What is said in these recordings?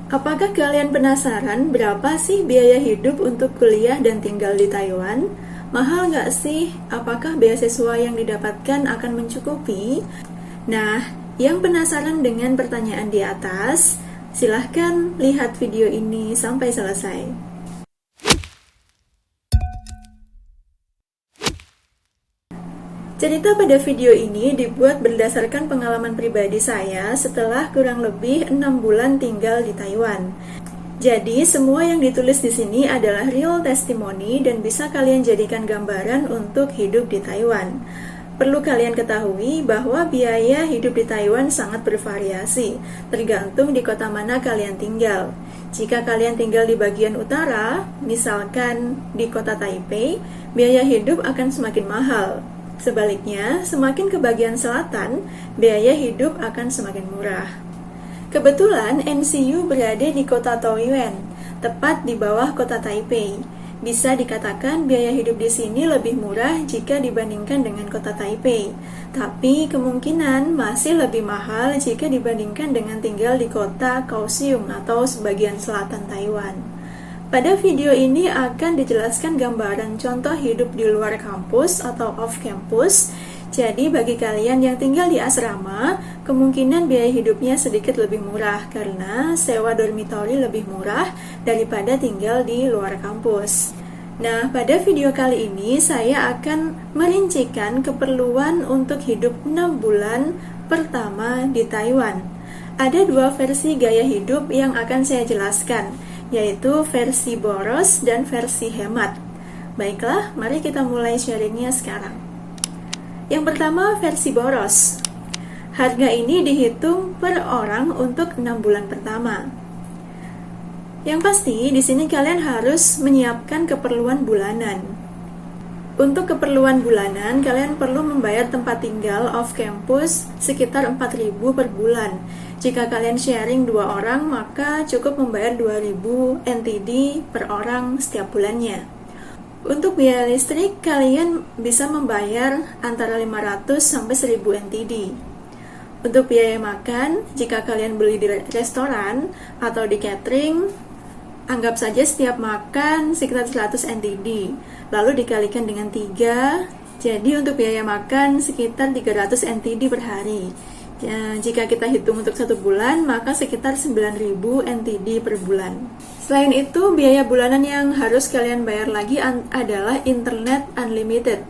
Apakah kalian penasaran berapa sih biaya hidup untuk kuliah dan tinggal di Taiwan? Mahal nggak sih? Apakah beasiswa yang didapatkan akan mencukupi? Nah, yang penasaran dengan pertanyaan di atas, silahkan lihat video ini sampai selesai. Cerita pada video ini dibuat berdasarkan pengalaman pribadi saya setelah kurang lebih 6 bulan tinggal di Taiwan. Jadi, semua yang ditulis di sini adalah real testimony dan bisa kalian jadikan gambaran untuk hidup di Taiwan. Perlu kalian ketahui bahwa biaya hidup di Taiwan sangat bervariasi, tergantung di kota mana kalian tinggal. Jika kalian tinggal di bagian utara, misalkan di kota Taipei, biaya hidup akan semakin mahal. Sebaliknya, semakin ke bagian selatan, biaya hidup akan semakin murah. Kebetulan NCU berada di kota Taoyuan, tepat di bawah kota Taipei. Bisa dikatakan biaya hidup di sini lebih murah jika dibandingkan dengan kota Taipei. Tapi kemungkinan masih lebih mahal jika dibandingkan dengan tinggal di kota Kaohsiung atau sebagian selatan Taiwan. Pada video ini akan dijelaskan gambaran contoh hidup di luar kampus atau off campus. Jadi bagi kalian yang tinggal di asrama, kemungkinan biaya hidupnya sedikit lebih murah karena sewa dormitory lebih murah daripada tinggal di luar kampus. Nah, pada video kali ini saya akan merincikan keperluan untuk hidup 6 bulan pertama di Taiwan. Ada dua versi gaya hidup yang akan saya jelaskan, yaitu versi boros dan versi hemat. Baiklah, mari kita mulai sharingnya sekarang. Yang pertama, versi boros. Harga ini dihitung per orang untuk 6 bulan pertama. Yang pasti, di sini kalian harus menyiapkan keperluan bulanan. Untuk keperluan bulanan, kalian perlu membayar tempat tinggal off campus sekitar 4.000 per bulan. Jika kalian sharing 2 orang, maka cukup membayar 2.000 NTD per orang setiap bulannya. Untuk biaya listrik, kalian bisa membayar antara 500 sampai 1.000 NTD. Untuk biaya makan, jika kalian beli di restoran atau di catering, anggap saja setiap makan sekitar 100 NTD, lalu dikalikan dengan 3, jadi untuk biaya makan sekitar 300 NTD per hari. Jika kita hitung untuk 1 bulan, maka sekitar 9.000 NTD per bulan. Selain itu, biaya bulanan yang harus kalian bayar lagi adalah internet unlimited.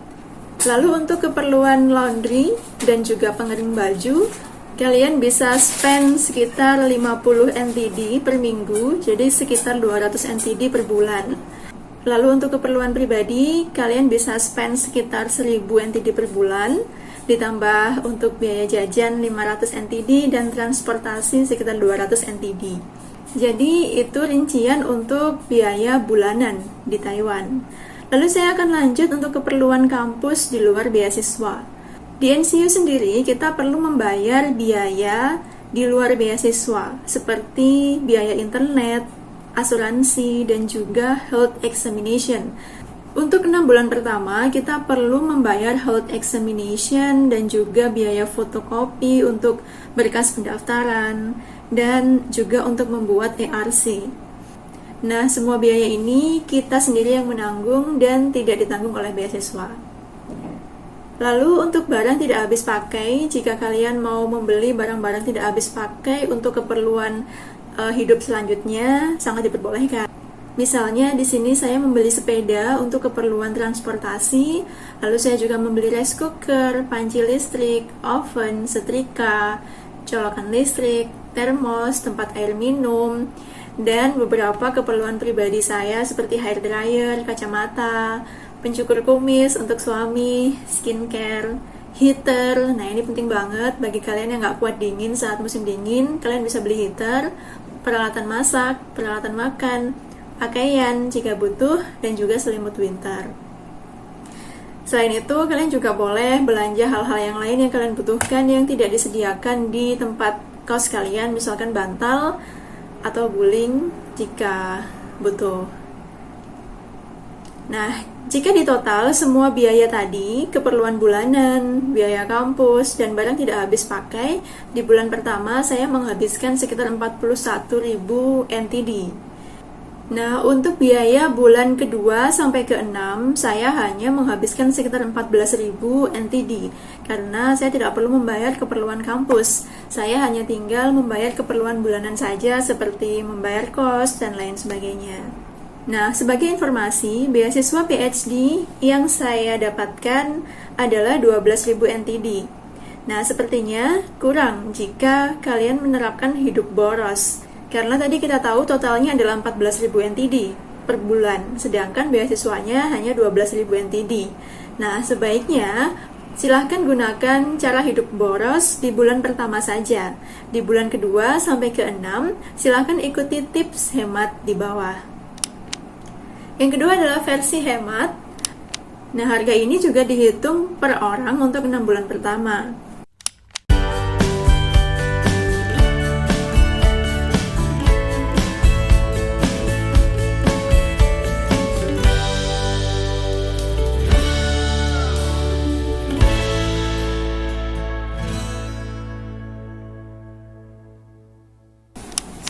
Lalu untuk keperluan laundry dan juga pengering baju, kalian bisa spend sekitar 50 NTD per minggu, jadi sekitar 200 NTD per bulan. Lalu untuk keperluan pribadi, kalian bisa spend sekitar 1.000 NTD per bulan, ditambah untuk biaya jajan 500 NTD dan transportasi sekitar 200 NTD. Jadi itu rincian untuk biaya bulanan di Taiwan. Lalu saya akan lanjut untuk keperluan kampus di luar beasiswa. Di NCU sendiri kita perlu membayar biaya di luar beasiswa seperti biaya internet, asuransi, dan juga health examination. Untuk 6 bulan pertama, kita perlu membayar health examination dan juga biaya fotokopi untuk berkas pendaftaran dan juga untuk membuat ERC. Nah, semua biaya ini kita sendiri yang menanggung dan tidak ditanggung oleh beasiswa. Lalu untuk barang tidak habis pakai, jika kalian mau membeli barang-barang tidak habis pakai untuk keperluan hidup selanjutnya, sangat diperbolehkan. Misalnya di sini saya membeli sepeda untuk keperluan transportasi, lalu saya juga membeli rice cooker, panci listrik, oven, setrika, colokan listrik, termos, tempat air minum, dan beberapa keperluan pribadi saya seperti hair dryer, kacamata, pencukur kumis untuk suami, skincare, heater. Nah, ini penting banget bagi kalian yang nggak kuat dingin saat musim dingin, kalian bisa beli heater, peralatan masak, peralatan makan, pakaian jika butuh, dan juga selimut winter. Selain itu, kalian juga boleh belanja hal-hal yang lain yang kalian butuhkan yang tidak disediakan di tempat kos kalian, misalkan bantal atau guling jika butuh. Nah, jika ditotal semua biaya tadi, keperluan bulanan, biaya kampus, dan barang tidak habis pakai, di bulan pertama saya menghabiskan sekitar 41.000 NTD. Nah, untuk biaya bulan kedua sampai ke-6, saya hanya menghabiskan sekitar 14.000 NTD karena saya tidak perlu membayar keperluan kampus. Saya hanya tinggal membayar keperluan bulanan saja seperti membayar kos dan lain sebagainya. Nah, sebagai informasi, beasiswa PhD yang saya dapatkan adalah 12.000 NTD. Nah, sepertinya kurang jika kalian menerapkan hidup boros. Karena tadi kita tahu totalnya adalah 14.000 NTD per bulan, sedangkan beasiswanya hanya 12.000 NTD. Nah, sebaiknya silahkan gunakan cara hidup boros di bulan pertama saja. Di bulan kedua sampai ke-6, silahkan ikuti tips hemat di bawah. Yang kedua adalah versi hemat. Nah, harga ini juga dihitung per orang untuk 6 bulan pertama.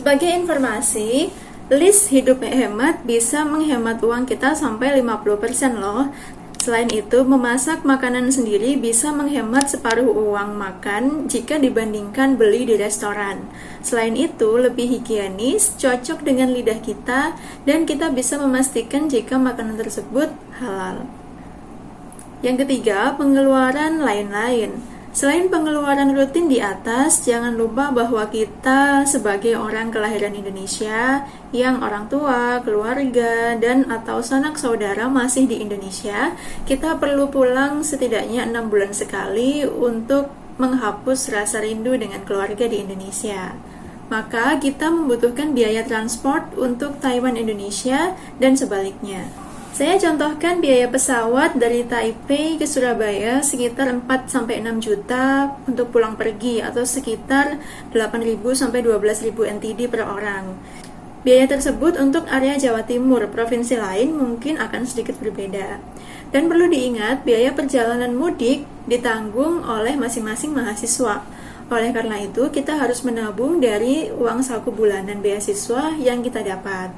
Sebagai informasi, list hidup hemat bisa menghemat uang kita sampai 50% loh. Selain itu, memasak makanan sendiri bisa menghemat separuh uang makan jika dibandingkan beli di restoran. Selain itu, lebih higienis, cocok dengan lidah kita, dan kita bisa memastikan jika makanan tersebut halal. Yang ketiga, pengeluaran lain-lain. Selain pengeluaran rutin di atas, jangan lupa bahwa kita sebagai orang kelahiran Indonesia yang orang tua, keluarga, dan atau sanak saudara masih di Indonesia, kita perlu pulang setidaknya 6 bulan sekali untuk menghapus rasa rindu dengan keluarga di Indonesia. Maka kita membutuhkan biaya transport untuk Taiwan Indonesia dan sebaliknya. Saya contohkan biaya pesawat dari Taipei ke Surabaya sekitar 4-6 juta untuk pulang pergi atau sekitar 8.000-12.000 NTD per orang. Biaya tersebut untuk area Jawa Timur, provinsi lain mungkin akan sedikit berbeda. Dan perlu diingat, biaya perjalanan mudik ditanggung oleh masing-masing mahasiswa. Oleh karena itu, kita harus menabung dari uang saku bulanan beasiswa yang kita dapat.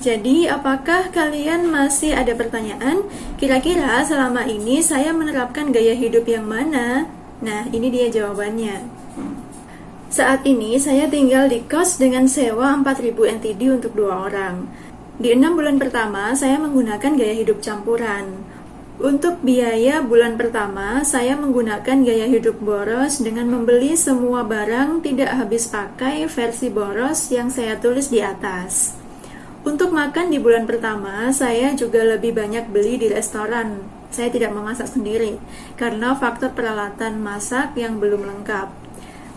Jadi, apakah kalian masih ada pertanyaan? Kira-kira selama ini saya menerapkan gaya hidup yang mana? Nah, ini dia jawabannya. Saat ini saya tinggal di kos dengan sewa 4.000 NTD untuk 2 orang. Di 6 bulan pertama, saya menggunakan gaya hidup campuran. Untuk biaya bulan pertama, saya menggunakan gaya hidup boros dengan membeli semua barang tidak habis pakai versi boros yang saya tulis di atas. Untuk makan di bulan pertama, saya juga lebih banyak beli di restoran. Saya tidak memasak sendiri, karena faktor peralatan masak yang belum lengkap.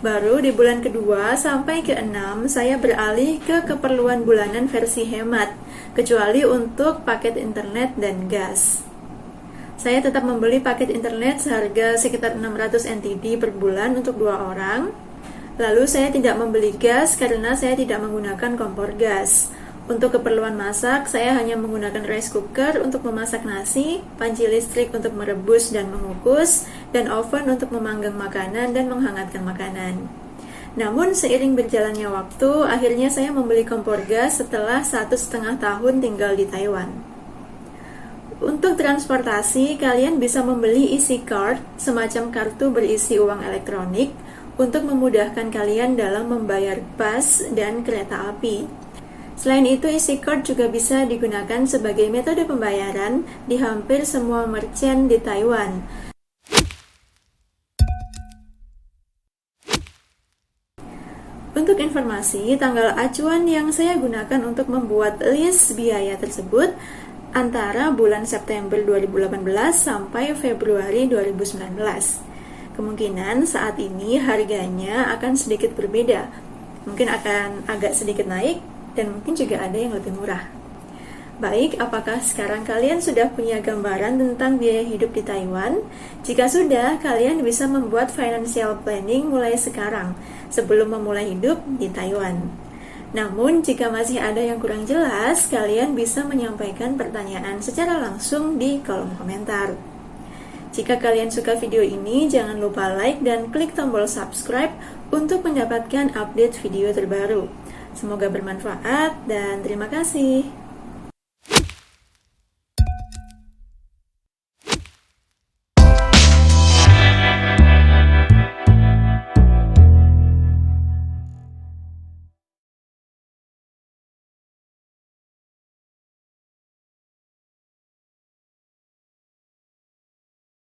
Baru di bulan kedua sampai ke-6, saya beralih ke keperluan bulanan versi hemat, kecuali untuk paket internet dan gas. Saya tetap membeli paket internet seharga sekitar 600 NTD per bulan untuk 2 orang. Lalu saya tidak membeli gas karena saya tidak menggunakan kompor gas. Untuk keperluan masak, saya hanya menggunakan rice cooker untuk memasak nasi, panci listrik untuk merebus dan mengukus, dan oven untuk memanggang makanan dan menghangatkan makanan. Namun, seiring berjalannya waktu, akhirnya saya membeli kompor gas setelah 1,5 tahun tinggal di Taiwan. Untuk transportasi, kalian bisa membeli easy card, semacam kartu berisi uang elektronik, untuk memudahkan kalian dalam membayar bus dan kereta api. Selain itu, easy card juga bisa digunakan sebagai metode pembayaran di hampir semua merchant di Taiwan. Untuk informasi, tanggal acuan yang saya gunakan untuk membuat list biaya tersebut antara bulan September 2018 sampai Februari 2019. Kemungkinan saat ini harganya akan sedikit berbeda. Mungkin akan agak sedikit naik, dan mungkin juga ada yang lebih murah. Baik, apakah sekarang kalian sudah punya gambaran tentang biaya hidup di Taiwan? Jika sudah, kalian bisa membuat financial planning mulai sekarang, sebelum memulai hidup di Taiwan. Namun, jika masih ada yang kurang jelas, kalian bisa menyampaikan pertanyaan secara langsung di kolom komentar. Jika kalian suka video ini, jangan lupa like dan klik tombol subscribe untuk mendapatkan update video terbaru. Semoga bermanfaat dan terima kasih.